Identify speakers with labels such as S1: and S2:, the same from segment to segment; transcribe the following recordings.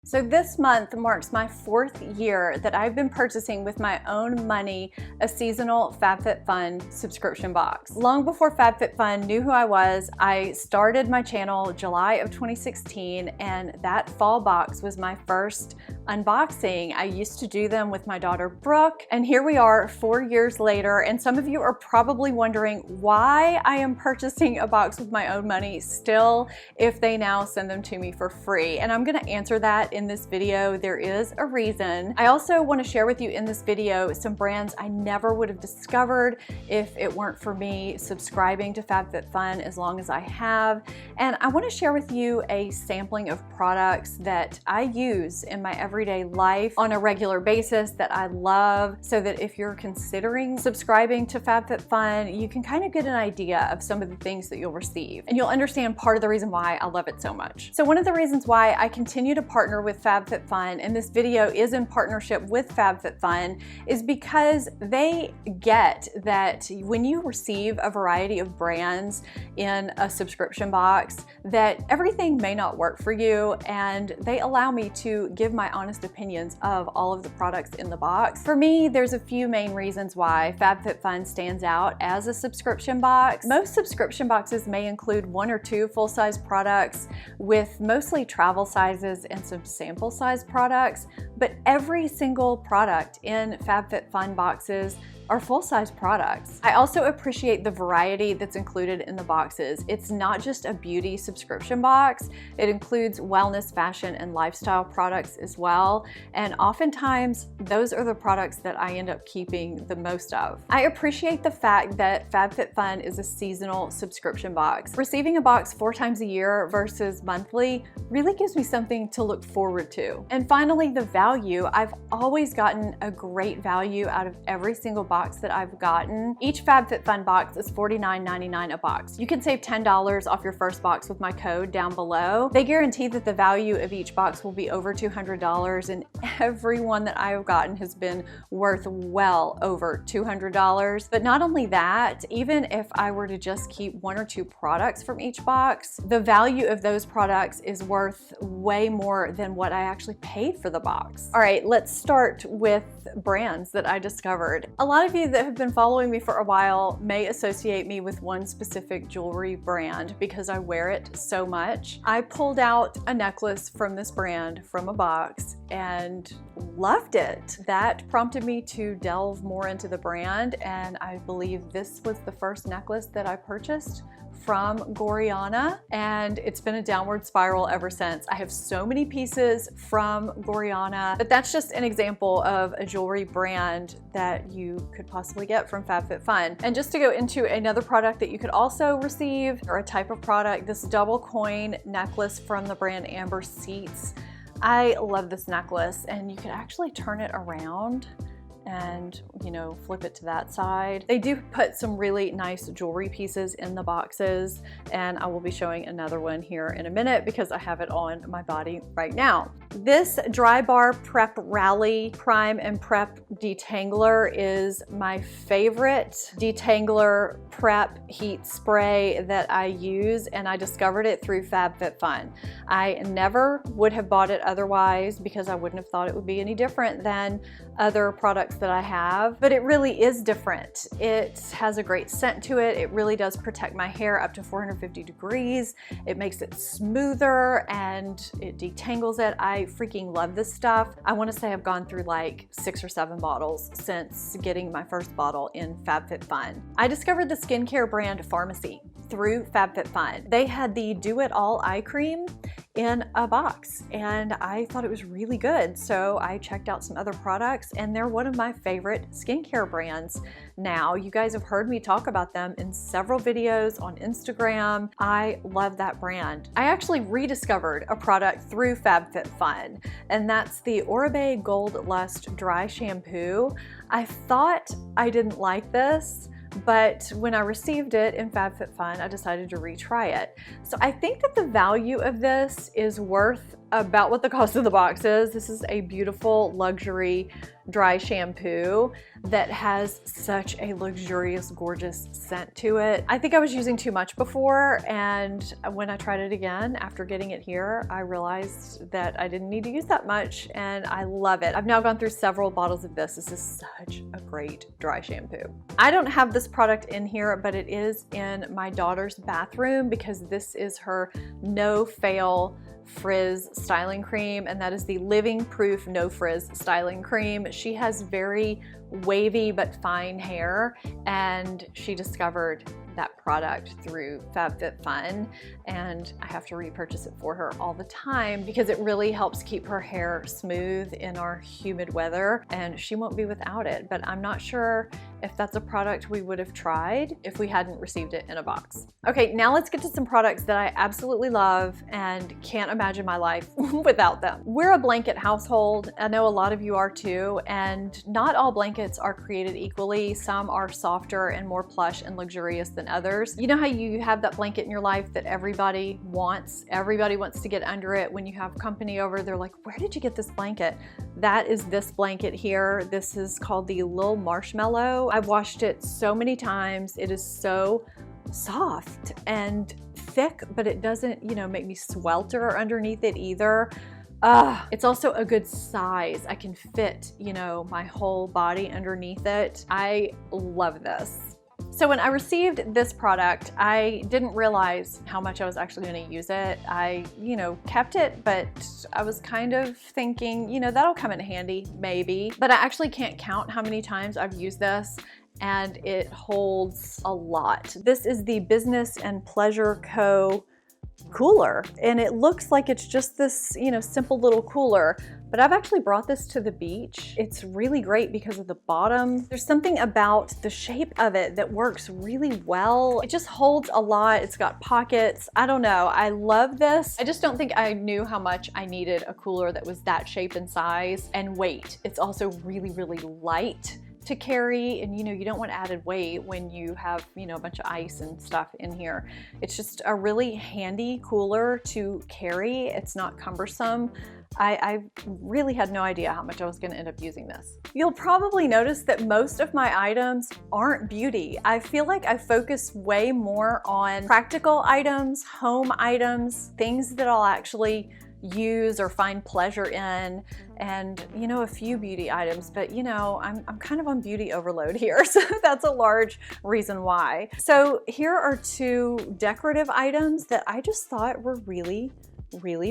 S1: So this month marks my 4th year that I've been purchasing with my own money a seasonal FabFitFun subscription box. Long before FabFitFun knew who I was, I started my channel July of 2016, and that fall box was my first unboxing. I used to do them with my daughter Brooke, and here we are 4 years later, and some of you are probably wondering why I am purchasing a box with my own money still if they now send them to me for free. And I'm gonna answer that in this video. There is a reason. I also want to share with you in this video some brands I never would have discovered if it weren't for me subscribing to FabFitFun as long as I have. And I want to share with you a sampling of products that I use in my everyday life on a regular basis that I love, so that if you're considering subscribing to FabFitFun, you can kind of get an idea of some of the things that you'll receive. And you'll understand part of the reason why I love it so much. So one of the reasons why I continue to partner with FabFitFun, and this video is in partnership with FabFitFun, is because they get that when you receive a variety of brands in a subscription box, that everything may not work for you, and they allow me to give my honest opinions of all of the products in the box. For me, there's a few main reasons why FabFitFun stands out as a subscription box. Most subscription boxes may include 1 or 2 full-size products with mostly travel sizes and some sample size products, but every single product in FabFitFun boxes are full-size products. I also appreciate the variety that's included in the boxes. It's not just a beauty subscription box. It includes wellness, fashion, and lifestyle products as well. And oftentimes, those are the products that I end up keeping the most of. I appreciate the fact that FabFitFun is a seasonal subscription box. Receiving a box 4 times a year versus monthly really gives me something to look forward to. And finally, the value. I've always gotten a great value out of every single box that I've gotten. Each FabFitFun box is $49.99 a box. You can save $10 off your first box with my code down below. They guarantee that the value of each box will be over $200, and every one that I have gotten has been worth well over $200. But not only that, even if I were to just keep 1 or 2 products from each box, the value of those products is worth way more than what I actually paid for the box. All right, let's start with brands that I discovered. A lot of you that have been following me for a while may associate me with one specific jewelry brand because I wear it so much. I pulled out a necklace from this brand from a box and loved it. That prompted me to delve more into the brand, and I believe this was the first necklace that I purchased from Gorjana, and it's been a downward spiral ever since. I have so many pieces from Gorjana, but that's just an example of a jewelry brand that you could possibly get from FabFitFun. And just to go into another product that you could also receive, or a type of product, this double coin necklace from the brand Amber Seats. I love this necklace, and you could actually turn it around and, you know, flip it to that side. They do put some really nice jewelry pieces in the boxes, and I will be showing another one here in a minute because I have it on my body right now. This Dry Bar Prep Rally Prime and Prep Detangler is my favorite detangler prep heat spray that I use, and I discovered it through FabFitFun. I never would have bought it otherwise because I wouldn't have thought it would be any different than other products that I have, but it really is different. It has a great scent to it. It really does protect my hair up to 450 degrees. It makes it smoother and it detangles it. I freaking love this stuff. I want to say I've gone through like 6 or 7 bottles since getting my first bottle in FabFitFun. I discovered the skincare brand Pharmacy through FabFitFun. They had the Do It All eye cream in a box, and I thought it was really good. So I checked out some other products, and they're one of my favorite skincare brands now. You guys have heard me talk about them in several videos on Instagram. I love that brand. I actually rediscovered a product through FabFitFun, and that's the Oribe Gold Lust Dry Shampoo. I thought I didn't like this, but when I received it in FabFitFun, I decided to retry it. So I think that the value of this is worth about what the cost of the box is. This is a beautiful luxury dry shampoo that has such a luxurious, gorgeous scent to it. I think I was using too much before, and when I tried it again after getting it here, I realized that I didn't need to use that much, and I love it. I've now gone through several bottles of this. This is such a great dry shampoo. I don't have this product in here, but it is in my daughter's bathroom because this is her no fail frizz styling cream, and that is the Living Proof No Frizz styling cream. She has very wavy but fine hair, and she discovered that product through FabFitFun, and I have to repurchase it for her all the time because it really helps keep her hair smooth in our humid weather, and she won't be without it. But I'm not sure if that's a product we would have tried if we hadn't received it in a box. Okay, now let's get to some products that I absolutely love and can't imagine my life without them. We're a blanket household. I know a lot of you are too, and not all blankets are created equally. Some are softer and more plush and luxurious than others. You know how you have that blanket in your life that everybody wants? Everybody wants to get under it. When you have company over, they're like, where did you get this blanket? That is this blanket here. This is called the Lil Marshmallow. I've washed it so many times. It is so soft and thick, but it doesn't, you know, make me swelter underneath it either. It's also a good size. I can fit, you know, my whole body underneath it. I love this. So when I received this product, I didn't realize how much I was actually going to use it. I, you know, kept it, but I was kind of thinking, you know, that'll come in handy, maybe. But I actually can't count how many times I've used this, and it holds a lot. This is the Business and Pleasure Co. cooler, and it looks like it's just this, you know, simple little cooler, but I've actually brought this to the beach. It's really great because of the bottom. There's something about the shape of it that works really well. It just holds a lot. It's got pockets. I don't know. I love this. I just don't think I knew how much I needed a cooler that was that shape and size and weight. It's also really, really light to carry, and you know, you don't want added weight when you have, you know, a bunch of ice and stuff in here. It's just a really handy cooler to carry. It's not cumbersome. I really had no idea how much I was going to end up using this. You'll probably notice that most of my items aren't beauty. I feel like I focus way more on practical items, home items, things that I'll actually use or find pleasure in, and you know, a few beauty items, but you know, I'm kind of on beauty overload here, so that's a large reason why. So here are two decorative items that I just thought were really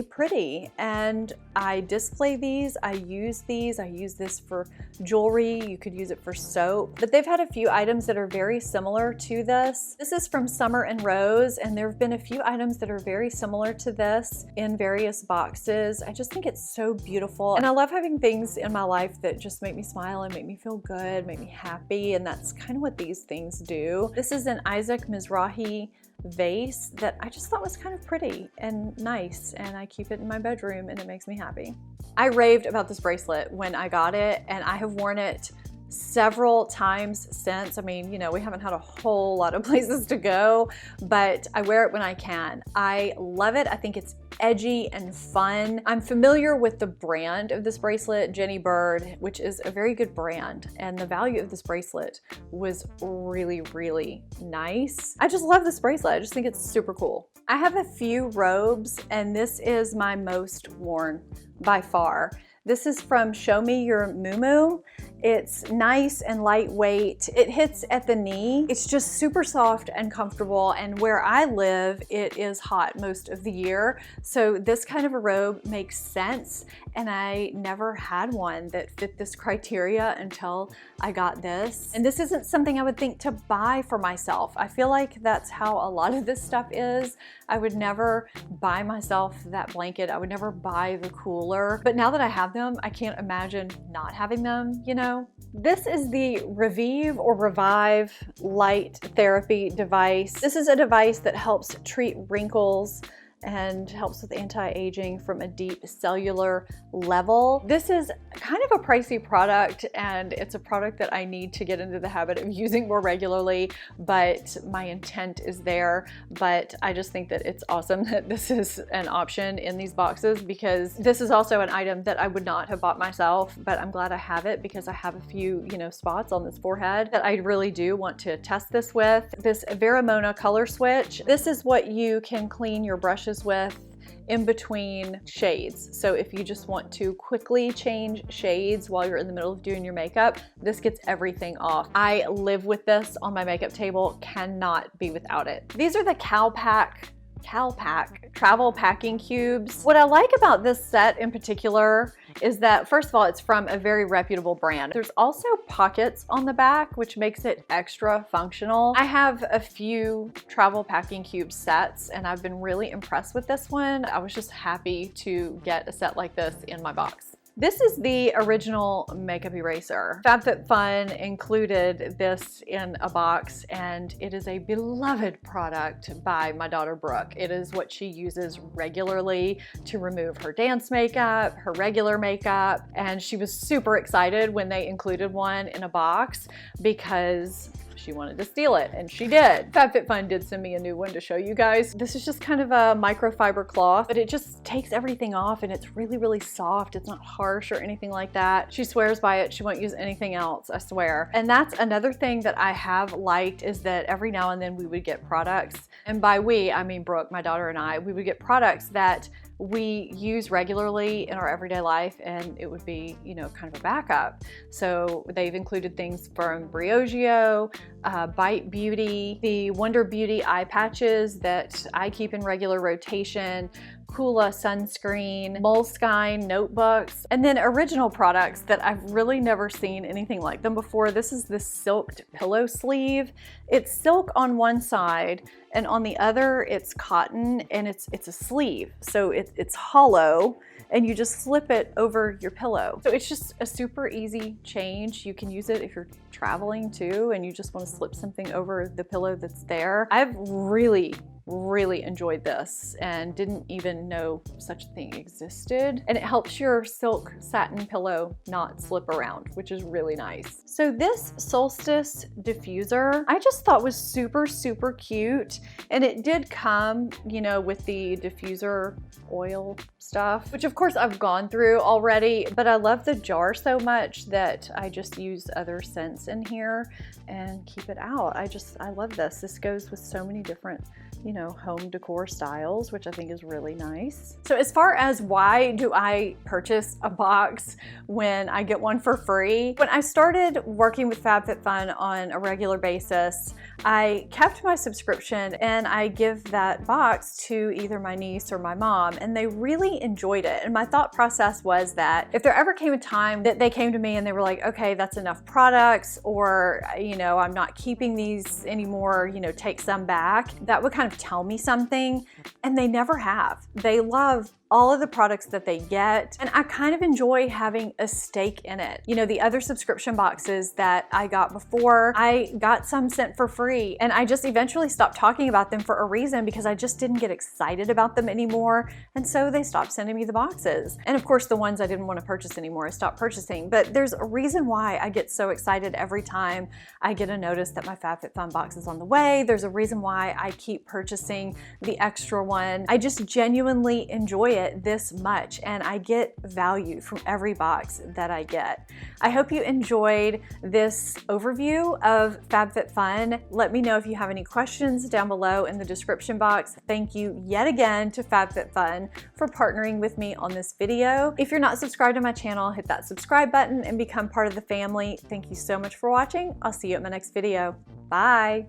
S1: pretty, and I display these, I use this for jewelry, you could use it for soap, but they've had a few items that are very similar to this. This is from Summer and Rose, and there have been a few items that are very similar to this in various boxes. I just think it's so beautiful, and I love having things in my life that just make me smile and make me feel good, make me happy, and that's kind of what these things do. This is an Isaac Mizrahi vase that I just thought was kind of pretty and nice, and I keep it in my bedroom and it makes me happy. I raved about this bracelet when I got it, and I have worn it several times since. I mean, you know, we haven't had a whole lot of places to go, but I wear it when I can. I love it. I think it's edgy and fun. I'm familiar with the brand of this bracelet, Jenny Bird, which is a very good brand, and the value of this bracelet was really nice. I just love this bracelet. I just think it's super cool. I have a few robes, and this is my most worn by far. This is from Show Me Your Muumuu. It's nice and lightweight. It hits at the knee. It's just super soft and comfortable, and where I live, it is hot most of the year. So this kind of a robe makes sense, and I never had one that fit this criteria until I got this. And this isn't something I would think to buy for myself. I feel like that's how a lot of this stuff is. I would never buy myself that blanket. I would never buy the cooler. But now that I have them, I can't imagine not having them, you know? This is the Revive or Revive light therapy device. This is a device that helps treat wrinkles and helps with anti-aging from a deep cellular level. This is kind of a pricey product, and it's a product that I need to get into the habit of using more regularly, but my intent is there. But I just think that it's awesome that this is an option in these boxes, because this is also an item that I would not have bought myself, but I'm glad I have it because I have a few, you know, spots on this forehead that I really do want to test this with. This Veramona color switch. This is what you can clean your brushes with in between shades. So if you just want to quickly change shades while you're in the middle of doing your makeup, this gets everything off. I live with this on my makeup table, cannot be without it. These are the Calpak travel packing cubes. What I like about this set in particular is that, first of all, it's from a very reputable brand. There's also pockets on the back, which makes it extra functional. I have a few travel packing cube sets, and I've been really impressed with this one. I was just happy to get a set like this in my box. This is the original makeup eraser. FabFitFun included this in a box, and it is a beloved product by my daughter Brooke. It is what she uses regularly to remove her dance makeup, her regular makeup, and she was super excited when they included one in a box because she wanted to steal it, and she did. FabFitFun did send me a new one to show you guys. This is just kind of a microfiber cloth, but it just takes everything off, and it's really, really soft. It's not harsh or anything like that. She swears by it. She won't use anything else, I swear. And that's another thing that I have liked, is that every now and then we would get products, and by we, I mean Brooke, my daughter, and I, we would get products that we use regularly in our everyday life, and it would be, you know, kind of a backup. So they've included things from Briogeo, Bite Beauty, the Wonder Beauty eye patches that I keep in regular rotation, Kula sunscreen, Moleskine notebooks, and then original products that I've really never seen anything like them before. This is the silked pillow sleeve. It's silk on one side, and on the other it's cotton, and it's a sleeve. So it's hollow, and you just slip it over your pillow. So it's just a super easy change. You can use it if you're traveling too, and you just want to slip something over the pillow that's there. I've really enjoyed this and didn't even know such a thing existed. And it helps your silk satin pillow not slip around, which is really nice. So this Solstice Diffuser, I just thought was super, super cute. And it did come, you know, with the diffuser oil stuff, which of course I've gone through already, but I love the jar so much that I just use other scents in here and keep it out. I love this. This goes with so many different, you know, home decor styles, which I think is really nice. So as far as why do I purchase a box when I get one for free, when I started working with FabFitFun on a regular basis, I kept my subscription and I give that box to either my niece or my mom, and they really enjoyed it. And my thought process was that if there ever came a time that they came to me and they were like, okay, that's enough products, or, you know, I'm not keeping these anymore, you know, take some back, that would kind of tell me something, and they never have. They love all of the products that they get, and I kind of enjoy having a stake in it. You know, the other subscription boxes that I got before, I got some sent for free, and I just eventually stopped talking about them for a reason, because I just didn't get excited about them anymore, and so they stopped sending me the boxes. And of course, the ones I didn't want to purchase anymore, I stopped purchasing. But there's a reason why I get so excited every time I get a notice that my FabFitFun box is on the way. There's a reason why I keep purchasing the extra one. I just genuinely enjoy it this much, and I get value from every box that I get. I hope you enjoyed this overview of FabFitFun. Let me know if you have any questions down below in the description box. Thank you yet again to FabFitFun for partnering with me on this video. If you're not subscribed to my channel, hit that subscribe button and become part of the family. Thank you so much for watching. I'll see you at my next video. Bye.